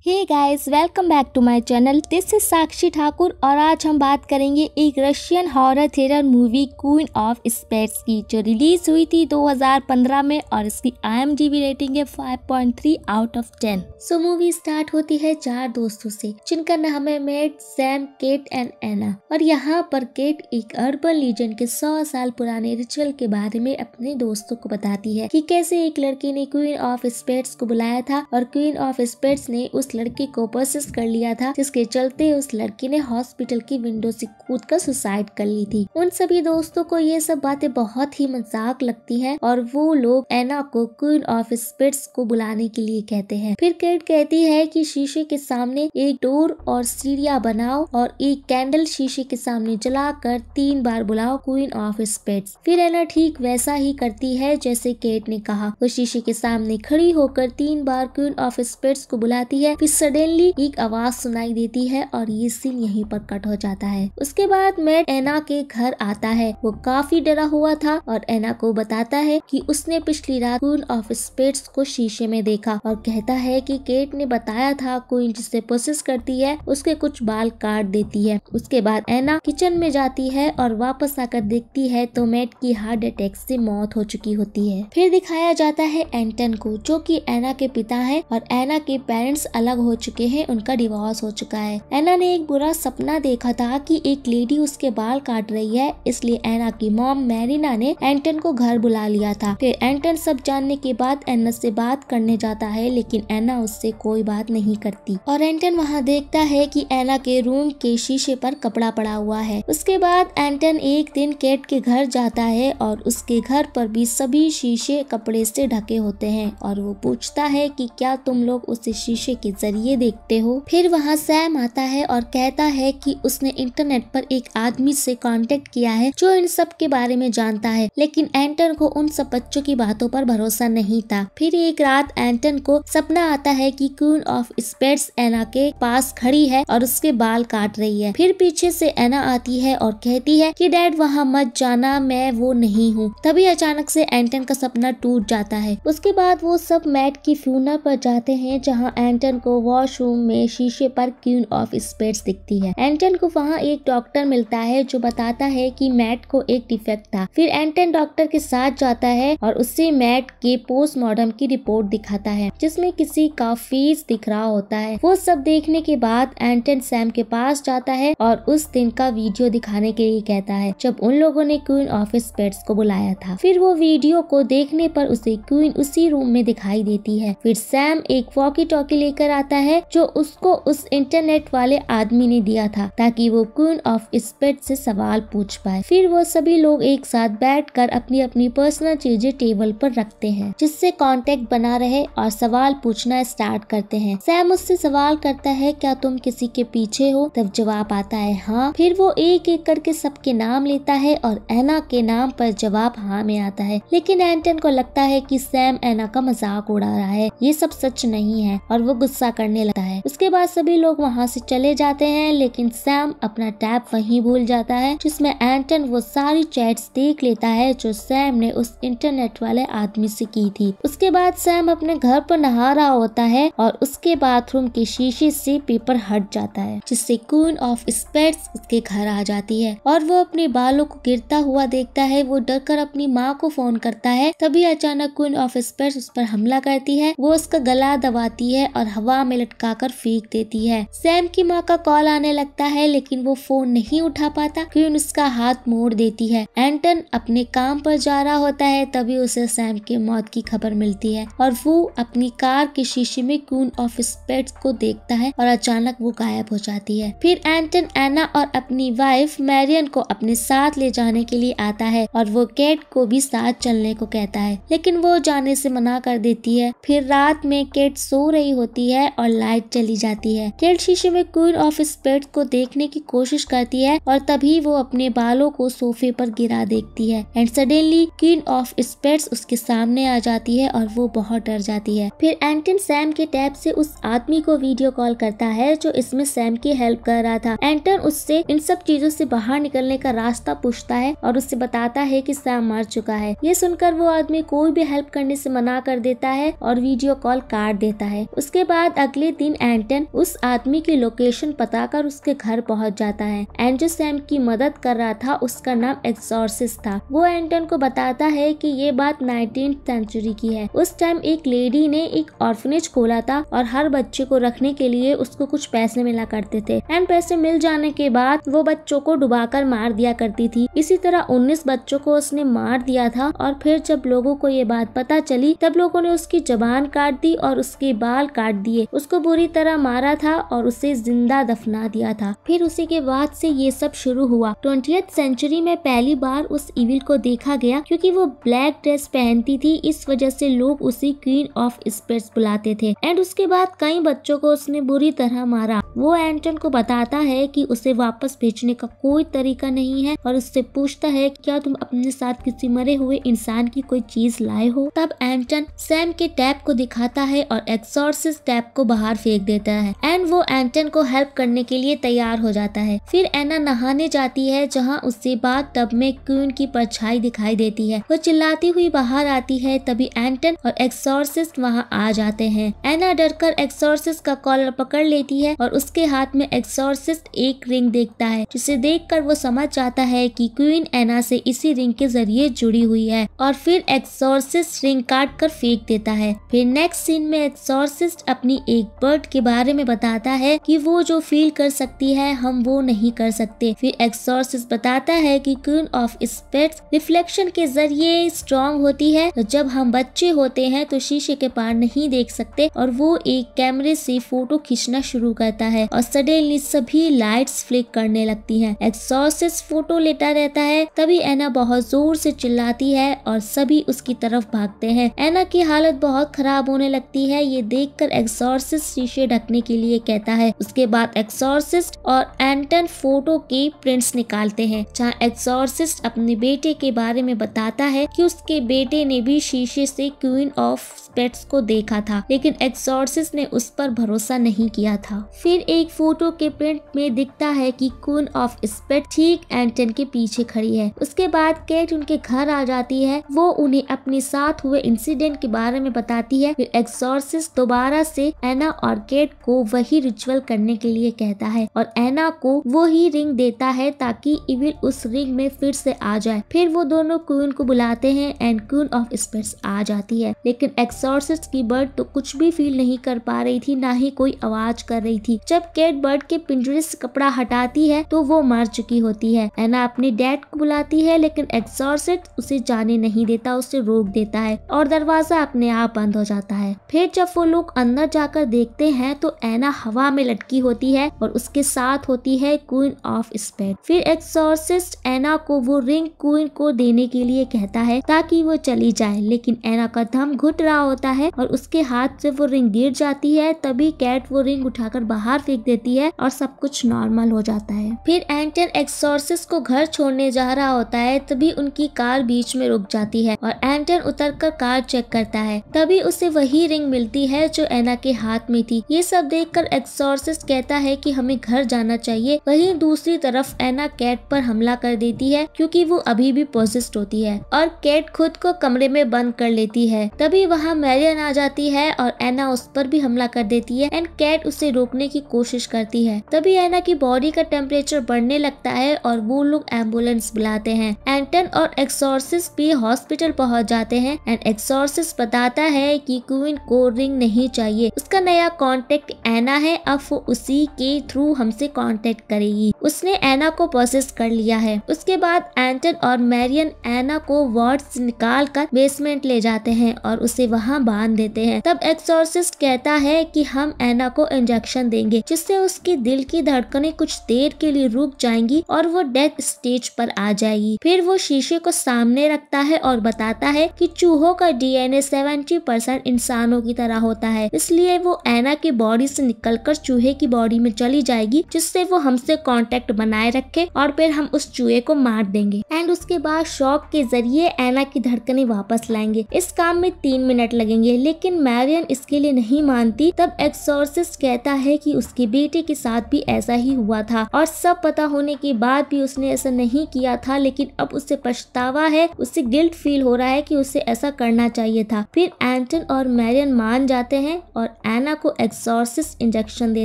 Hey guys, welcome back to my channel. This is Sakshi Thakur और आज हम बात करेंगे एक Russian horror thriller movie Queen of Spades की, जो रिलीज हुई थी 2015 में और इसकी IMDb रेटिंग है 5.3 out of 10। So movie start होती है 4 दोस्तों से जिनका नाम है मैट, सैम, केट एंड एना। और यहाँ पर केट एक अर्बन लीजेंड के 100 साल पुराने रिचुअल के बारे में अपने दोस्तों को बताती है कि कैसे एक लड़के ने क्वीन ऑफ स्पेट्स को बुलाया था और क्वीन ऑफ स्पेट्स ने उस लड़के को पोसेस कर लिया था, जिसके चलते उस लड़के ने हॉस्पिटल की विंडो से कूदकर सुसाइड कर ली थी। उन सभी दोस्तों को ये सब बातें बहुत ही मजाक लगती हैं और वो लोग एना को क्वीन ऑफ स्पिरिट्स को बुलाने के लिए कहते हैं। फिर केट कहती है कि शीशे के सामने एक डोर और सीढ़ियां बनाओ और एक कैंडल शीशे के सामने जलाकर 3 बार बुलाओ क्वीन ऑफ स्पिरिट्स। फिर एना ठीक वैसा ही करती है जैसे केट ने कहा। वो शीशे के सामने खड़ी होकर 3 बार क्वीन ऑफ स्पिरिट्स को बुलाती है। फिर सडनली एक आवाज सुनाई देती है और ये सीन यहीं पर कट हो जाता है। उसके बाद मैट एना के घर आता है। वो काफी डरा हुआ था और एना को बताता है कि उसने पिछली रात क्वीन ऑफ स्पिरिट्स को शीशे में देखा और कहता है कि केट ने बताया था क्वीन जिसे पोसेस करती है उसके कुछ बाल काट देती है। उसके बाद एना किचन में जाती है और वापस आकर देखती है तो मैट की हार्ट अटैक से मौत हो चुकी होती है। फिर दिखाया जाता है एंटन को, जो कि एना के पिता है और एना के पेरेंट्स अलग हो चुके हैं, उनका डिवोर्स हो चुका है। एना ने एक बुरा सपना देखा था कि एक लेडी उसके बाल काट रही है, इसलिए एना की मॉम मैरिना ने एंटन को घर बुला लिया था। फिर एंटन सब जानने के बाद एना से बात करने जाता है, लेकिन एना उससे कोई बात नहीं करती और एंटन वहाँ देखता है कि एना के रूम के शीशे पर कपड़ा पड़ा हुआ है। उसके बाद एंटन एक दिन केट के घर जाता है और उसके घर पर भी सभी शीशे कपड़े से ढके होते हैं और वो पूछता है कि क्या तुम लोग उसे शीशे के जरिए देखते हो। फिर वहाँ सैम आता है और कहता है कि उसने इंटरनेट पर एक आदमी से कांटेक्ट किया है जो इन सब के बारे में जानता है, लेकिन एंटन को उन सब बच्चों की बातों पर भरोसा नहीं था। फिर एक रात एंटन को सपना आता है कि क्वीन ऑफ स्पिरिट्स एना के पास खड़ी है और उसके बाल काट रही है। फिर पीछे से एना आती है और कहती है कि डैड वहाँ मत जाना, मैं वो नहीं हूँ। तभी अचानक से एंटन का सपना टूट जाता है। उसके बाद वो सब मैट की फ्यूनर पर जाते हैं जहाँ एंटन को वॉशरूम में शीशे पर क्वीन ऑफ स्पिरिट्स दिखती है। एंटन को वहाँ एक डॉक्टर मिलता है जो बताता है कि मैट को एक डिफेक्ट था। फिर एंटन डॉक्टर के साथ जाता है और उससे मैट के पोस्टमार्टम की रिपोर्ट दिखाता है जिसमें किसी का फेस दिख रहा होता है। वो सब देखने के बाद एंटन सैम के पास जाता है और उस दिन का वीडियो दिखाने के लिए कहता है जब उन लोगों ने क्वीन ऑफ स्पिरिट्स को बुलाया था। फिर वो वीडियो को देखने पर उसे क्वीन उसी रूम में दिखाई देती है। फिर सैम एक वॉकी टॉकी लेकर आता है जो उसको उस इंटरनेट वाले आदमी ने दिया था ताकि वो क्वीन ऑफ स्पिरिट्स से सवाल पूछ पाए। फिर वो सभी लोग एक साथ बैठकर अपनी अपनी पर्सनल चीजें टेबल पर रखते हैं जिससे कांटेक्ट बना रहे और सवाल पूछना स्टार्ट करते हैं। सैम उससे सवाल करता है क्या तुम किसी के पीछे हो? तब जवाब आता है हाँ। फिर वो एक एक करके सबके नाम लेता है और एना के नाम पर जवाब हाँ में आता है, लेकिन एंटन को लगता है कि सैम एना का मजाक उड़ा रहा है, ये सब सच नहीं है और वो गुस्सा करने लगता है। उसके बाद सभी लोग वहाँ से चले जाते हैं, लेकिन सैम अपना टैब वहीं भूल जाता है जिसमें एंटन वो सारी चैट्स देख लेता है जो सैम ने उस इंटरनेट वाले आदमी से की थी। उसके बाद सैम अपने घर पर नहा रहा होता है और उसके बाथरूम के शीशे से पेपर हट जाता है जिससे क्वीन ऑफ स्पिरिट्स उसके घर आ जाती है और वो अपने बालों को गिरता हुआ देखता है। वो डरकर अपनी माँ को फोन करता है। तभी अचानक क्वीन ऑफ स्पिरिट्स उस पर हमला करती है। वो उसका गला दबाती है और हवा में लटकाकर फेंक देती है। सैम की माँ का कॉल आने लगता है लेकिन वो फोन नहीं उठा पाता। क्वीन उसका हाथ मोड़ देती है। एंटन अपने काम पर जा रहा होता है, तभी उसे सैम की मौत की खबर मिलती है और वो अपनी कार के शीशे में क्वीन ऑफ स्पिरिट्स को देखता है और अचानक वो गायब हो जाती है। फिर एंटन एना और अपनी वाइफ मैरियन को अपने साथ ले जाने के लिए आता है और वो केट को भी साथ चलने को कहता है, लेकिन वो जाने से मना कर देती है। फिर रात में केट सो रही होती है और लाइट चली जाती है। केट शीशे में क्वीन ऑफ स्पिरिट्स को देखने की कोशिश करती है और तभी वो अपने बालों को सोफे पर गिरा देखती है and suddenly queen of spirits उसके सामने आ जाती है और वो बहुत डर जाती है। फिर एंटन सैम के टैब से उस आदमी को वीडियो कॉल करता है जो इसमें सैम की हेल्प कर रहा था। एंटन उससे इन सब चीजों से बाहर निकलने का रास्ता पूछता है और उससे बताता है कि सैम मर चुका है। ये सुनकर वो आदमी कोई भी हेल्प करने से मना कर देता है और वीडियो कॉल काट देता है। उसके बाद बाद अगले दिन एंटन उस आदमी की लोकेशन पता कर उसके घर पहुंच जाता है। एंड जो सैम की मदद कर रहा था उसका नाम एक्सॉर्सिस्ट था। वो एंटन को बताता है कि ये बात 19th सेंचुरी की है। उस टाइम एक लेडी ने एक ऑर्फनेज खोला था और हर बच्चे को रखने के लिए उसको कुछ पैसे मिला करते थे। एंड पैसे मिल जाने के बाद वो बच्चों को डुबाकर मार दिया करती थी। इसी तरह 19 बच्चों को उसने मार दिया था और फिर जब लोगों को ये बात पता चली तब लोगों ने उसकी जबान काट दी और उसके बाल काट दिए। उसको बुरी तरह मारा था और उसे जिंदा दफना दिया था। फिर उसी के बाद से ये सब शुरू हुआ। 20th सेंचुरी में पहली बार उस इविल को देखा गया क्योंकि वो ब्लैक ड्रेस पहनती थी, इस वजह से लोग उसे क्वीन ऑफ स्पिरिट्स बुलाते थे। एंड उसके बाद कई बच्चों को उसने बुरी तरह मारा। वो एंटन को बताता है कि उसे वापस भेजने का कोई तरीका नहीं है और उससे पूछता है क्या तुम अपने साथ किसी मरे हुए इंसान की कोई चीज लाए हो। तब एंटन सैम के टैप को दिखाता है और एक्सॉर्सिस्ट टैप को बाहर फेंक देता है। एंड वो एंटन को हेल्प करने के लिए तैयार हो जाता है। फिर एना नहाने जाती है जहाँ उससे बाथ टब में क्वीन की परछाई दिखाई देती है। वो चिल्लाती हुई बाहर आती है, तभी एंटन और एक्सॉर्सिस्ट वहाँ आ जाते हैं। एना डरकर एक्सॉर्सिस्ट का कॉलर पकड़ लेती है और उसके हाथ में एक्सॉर्सिस्ट एक रिंग देखता है, जिसे देखकर वो समझ जाता है कि क्वीन एना से इसी रिंग के जरिए जुड़ी हुई है और फिर एक्सॉर्सिस्ट रिंग काट कर फेंक देता है। फिर नेक्स्ट सीन में एक्सॉर्सिस्ट अपनी एक बर्ड के बारे में बताता है कि वो जो फील कर सकती है हम वो नहीं कर सकते। फिर एक्सॉर्सिस्ट बताता है कि क्वीन ऑफ स्पिरिट्स रिफ्लेक्शन के जरिए स्ट्रॉन्ग होती है। तो जब हम बच्चे होते हैं तो शीशे के पार नहीं देख सकते और वो एक कैमरे से फोटो खींचना शुरू करता है और सडनली सभी लाइट्स फ्लिक करने लगती हैं। एक्सॉर्सिस्ट फोटो लेता रहता है, तभी एना बहुत जोर से चिल्लाती है और सभी उसकी तरफ भागते हैं। एना की हालत बहुत खराब होने लगती है। ये देखकर एक्सॉर्सिस्ट शीशे ढकने के लिए कहता है। उसके बाद एक्सॉर्सिस्ट और एंटन फोटो के प्रिंट्स निकालते हैं जहाँ एक्सॉर्सिस्ट अपने बेटे के बारे में बताता है कि उसके बेटे ने भी शीशे से क्वीन ऑफ स्पिरिट्स को देखा था, लेकिन एक्सॉर्सिस्ट ने उस पर भरोसा नहीं किया था। फिर एक फोटो के प्रिंट में दिखता है कि क्वीन ऑफ स्पिरिट्स ठीक एंटन के पीछे खड़ी है। उसके बाद केट उनके घर आ जाती है। वो उन्हें अपने साथ हुए इंसिडेंट के बारे में बताती है। फिर एक्सॉर्सिस्ट दोबारा से एना और केट को वही रिचुअल करने के लिए कहता है और एना को वो ही रिंग देता है ताकि इविल उस रिंग में फिर से आ जाए। फिर वो दोनों क्वीन को बुलाते हैं एंड क्वीन ऑफ स्पिरिट्स आ जाती है, लेकिन एक्सॉर्सिस्ट की बर्ड तो कुछ भी फील नहीं कर पा रही थी, ना ही कोई आवाज कर रही थी। जब केट बर्ड के पिंजरे से कपड़ा हटाती है तो वो मर चुकी होती है। एना अपने डैड को बुलाती है, लेकिन एक्सॉर्सिस्ट उसे जाने नहीं देता, उसे रोक देता है और दरवाजा अपने आप बंद हो जाता है। फिर जब वो लोग अंदर जाकर देखते हैं तो एना हवा में लटकी होती है और उसके साथ होती है क्वीन ऑफ स्पिरिट्स। फिर एक्सॉर्सिस्ट एना को वो रिंग क्वीन को देने के लिए कहता है ताकि वो चली जाए, लेकिन एना का दम घुट रहा होता है और उसके हाथ से वो रिंग गिर जाती है। तभी कैट वो रिंग उठाकर बाहर फेंक देती है और सब कुछ नॉर्मल हो जाता है। फिर एंटन एक्सॉर्सिस्ट को घर छोड़ने जा रहा होता है, तभी उनकी कार बीच में रुक जाती है और एंटन उतरकर कार चेक करता है। तभी उसे वही रिंग मिलती है जो एना के हाथ में थी। ये सब देखकर एक्सॉर्सिस्ट कहता है कि हमें घर जाना चाहिए। वहीं दूसरी तरफ एना कैट पर हमला कर देती है क्योंकि वो अभी भी पोजेस्ड होती है और कैट खुद को कमरे में बंद कर लेती है। तभी वहाँ मैरियन आ जाती है और एना उस पर भी हमला कर देती है एंड कैट उसे रोकने की कोशिश करती है। तभी एना की बॉडी का टेम्परेचर बढ़ने लगता है और वो लोग एम्बुलेंस बुलाते हैं। एंटन और एक्सॉर्सिस्ट भी हॉस्पिटल पहुंच जाते हैं एंड एक्सॉर्सिस्ट बताता है कि क्वीन को रिंग नहीं चाहिए, उसका नया कांटेक्ट एना है, अब वो उसी के थ्रू हमसे कांटेक्ट करेगी। उसने एना को पोसेस कर लिया है। उसके बाद एंटन और मैरियन एना को वार्ड से निकाल कर बेसमेंट ले जाते हैं और उसे वहाँ बांध देते हैं। तब एक्सॉर्सिस्ट कहता है कि हम एना को इंजेक्शन देंगे जिससे उसकी दिल की धड़कनें कुछ देर के लिए रुक जाएंगी और वो डेथ स्टेज पर आ जाएगी। फिर वो शीशे को सामने रखता है और बताता है कि चूहों का डीएनए 70% इंसानों की तरह होता है, इसलिए वो एना की बॉडी से निकलकर चूहे की बॉडी में चली जाएगी जिससे वो हमसे कांटेक्ट बनाए रखे और फिर हम उस चूहे को मार देंगे एंड उसके बाद शॉक के जरिए एना की धड़कनें वापस लाएंगे। इस काम में 3 मिनट लगेंगे, लेकिन मैरियन इसके लिए नहीं मानती। तब एक्सॉर्सिस्ट कहता है कि उसके बेटे के साथ भी ऐसा ही हुआ था और सब पता होने के बाद भी उसने ऐसा नहीं किया था, लेकिन अब उसे पछतावा है, उसे गिल्ट फील हो रहा है कि उसे ऐसा करना चाहिए था। फिर एंटन और मैरियन मान जाते हैं और एना को एक्सॉर्सिस्ट इंजेक्शन दे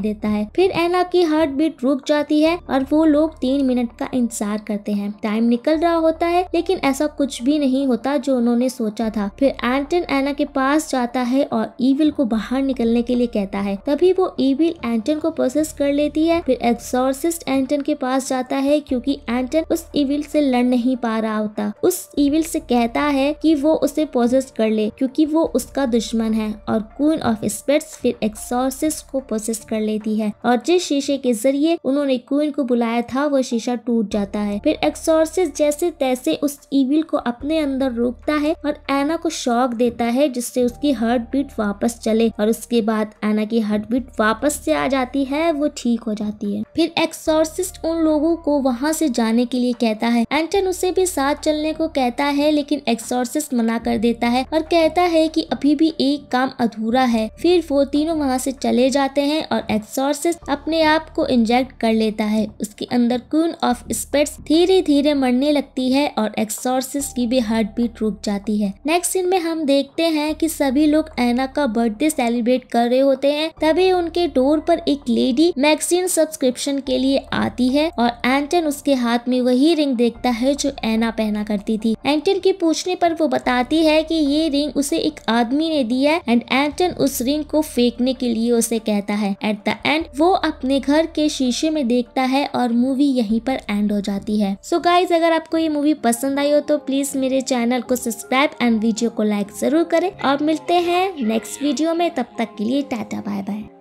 देता है। फिर एना की हार्ट बीट रुक जाती है और वो लोग 3 मिनट का इंतजार करते हैं। टाइम निकल रहा होता है लेकिन ऐसा कुछ भी नहीं होता जो उन्होंने सोचा था। फिर एंटन एना के पास जाता है और ईविल को बाहर निकलने के लिए कहता है। तभी वो ईविल एंटन को प्रोसेस कर लेती है। फिर एक्सॉर्सिस्ट एंटन के पास जाता है क्योंकि एंटन उस ईविल से लड़ नहीं पा रहा होता। उस ईविल से कहता है कि वो उसे प्रोसेस कर ले क्योंकि वो उसका दुश्मन है और क्वीन ऑफ स्पिरिट्स फिर एक्सॉर्सिस्ट को प्रोसेस कर लेती है और जिस शीशे के जरिए उन्होंने क्वीन को बुलाया था वो शीशा टूट जाता है। फिर एक्सॉर्सिस्ट जैसे तैसे उस ईविल को अपने अंदर रोकता है और एना को शॉक देता है जिससे उसकी हार्ट बीट वापस चले और उसके बाद एना की हार्ट बीट वापस से आ जाती है, वो ठीक हो जाती है। फिर एक्सॉर्सिस्ट उन लोगों को वहां से जाने के लिए कहता है। एंटन उसे भी साथ चलने को कहता है लेकिन एक्सॉर्सिस्ट मना कर देता है और कहता है कि अभी भी एक काम अधूरा है। फिर वो तीनों वहां से चले जाते हैं और एक्सॉर्सिस्ट अपने आप को इंजेक्ट कर लेता है। उसके अंदर क्वीन ऑफ स्पिरिट्स धीरे धीरे मरने लगती है और एक्सॉर्सिस्ट की भी हार्ट बीट रुक जाती है। नेक्स्ट सीन में हम देखते हैं कि सभी लोग एना का बर्थडे सेलिब्रेट कर रहे होते हैं। तभी उनके डोर पर एक लेडी मैगजीन सब्सक्रिप्शन के लिए आती है और एंटन उसके हाथ में वही रिंग देखता है जो एना पहना करती थी। एंटन के पूछने पर वो बताती है कि ये रिंग उसे एक आदमी ने दी है एंड एंटन उस रिंग को फेंकने के लिए उसे कहता है। एट द एंड वो अपने घर के शीशे में देखता है और मूवी यहीं पर एंड हो जाती है। सो गाइज, अगर आपको ये मूवी पसंद आई हो तो प्लीज मेरे चैनल को सब्सक्राइब एंड वीडियो को लाइक जरूर करें और मिलते हैं नेक्स्ट वीडियो में। तब तक के लिए टाटा बाय बाय।